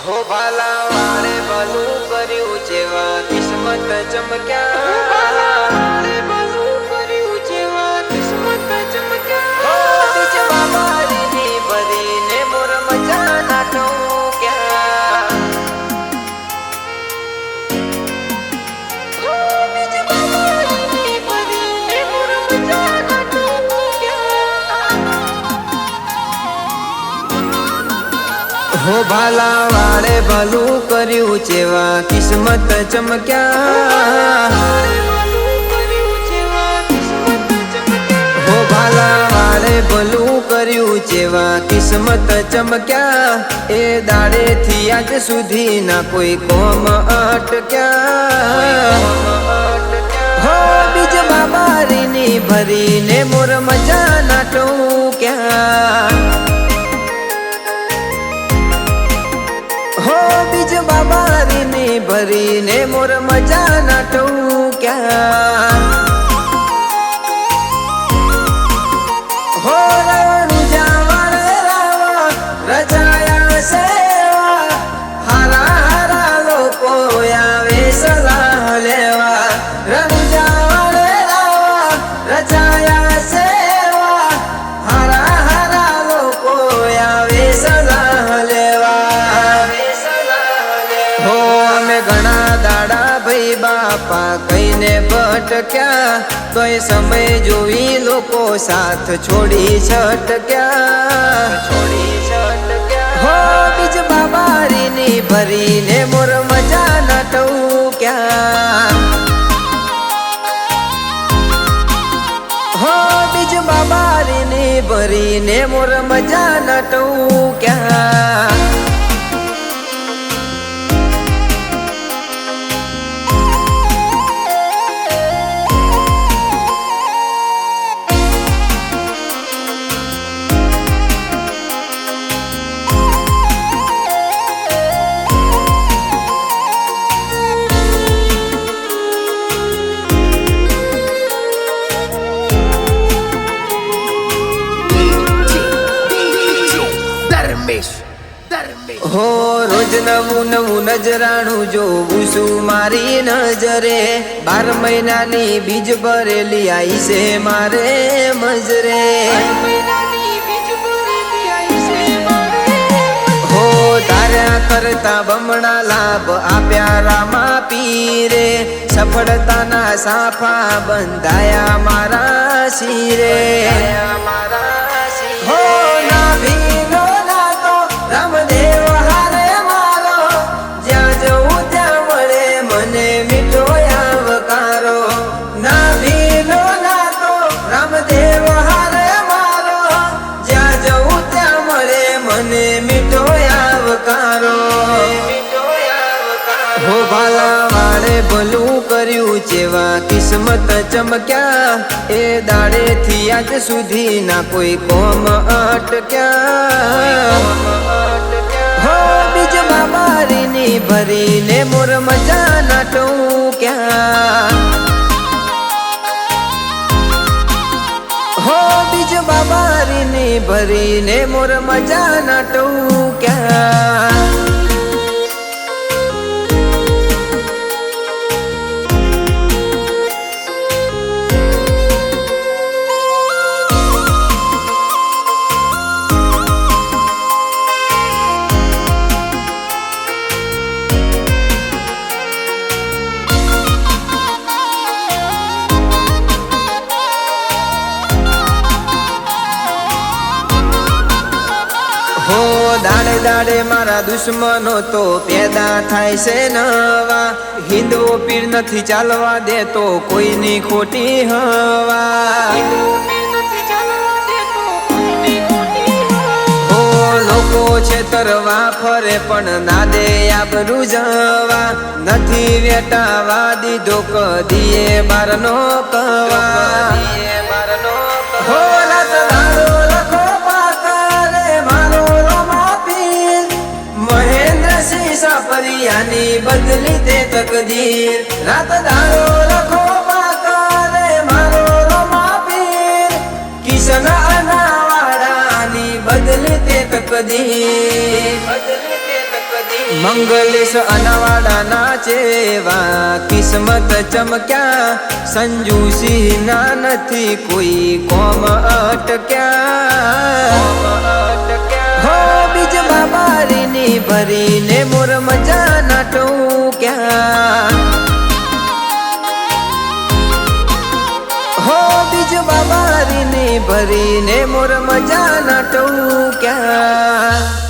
हो भाला वाले बलू कर्यु जेवा किस्मत चमक्या वाले बलू कर्यु जेवा किस्मत चमक्या हो बीच बाबारी बरी ने मोर मजा ना कहूं क्या हो बीच बाबारी बरी ने मोर मजा ना कहूं क्या हो भाला वाले भलू कर्यु जेवा किस्मत चमक्या हो भाला वाले भलू कर्यु जेवा किस्मत चमक्या ए दाड़े थी आज सुधी ना कोई कोम अटक्या हो बीज बाबारी नी भरी ने मोर मजा ना टोक्या हो बीज बाबारी ने भरी ने मोर मजा ना टोक्या हो रणुजा वाले रावा रजाया सेवा हारा हारा लोको आवे सलाह लेवा रणुजा वाले रावा रजाया सेवा हारा हारा लोको आवे सलाह लेवा हो अमे घणा दाड़ा भाई बापा कईने भटक्या तोय समय जोई लोको साथ छोड़ी छटक्या हो बीज बाबारी नी भरी ने मोर मजा ना टोक्या हो बीज बाबारी नी भरी ने मोर मजा ना टोक्या हो रोज नवू नवू नजराणु जोऊं छुं मारी नजरे 12 महीनानी बीज भरेली आई से मारे मजरे हो तार्या करता बमणा लाभ आप्या रामा पीरे सफलताना साफा बंधाया मारा शिरे हो नाभीनो नातो रामदेव हारे मारो ज्या जऊं त्या मळे मने मीठो आवकारो नाभीनो नातो रामदेव हारे मारो ज्या जऊं त्या मळे मने मीठो आवकारो हो भाला वाले भलू कर्यु जेवा किस्मत चमक्या ए दाड़े थी आज सुधी ना कोई कोम अटक्या हो बीज बाबारी नी भरी ने मोर मजा ना टोक्या हो बीज बाबारी नी भरी ने मोर मजा ना टोक्या हो दाड़े दाड़े मारा दुश्मनो तो पैदा थाय से नवा हिंदुओ पीर नथी चालवा दे तो कोई नी खोटी हवा हो लोको छेतरवा फरे पण ना दे आबरू जवा नथी वेटावा दीधो कदीए बारनो कवा हो रात दाड़ो लखो सापरियानी बदली ते तकदीर रात दारो लखो पाकारे मारो रोमा पीर किशन अनावाड़ानी बदली ते तकदीर મંગલેશ અનાવાડા નાચેવા કિસ્મત ચમક્યા સંજુ સિંહ ના નથી કોઈ કોમ અટક્યા હો બીજ બાબારીની ભરીને મોર મજા ના ટોક્યા હો બીજ બાબારીની ભરીને મોર મજા ના ટોક્યા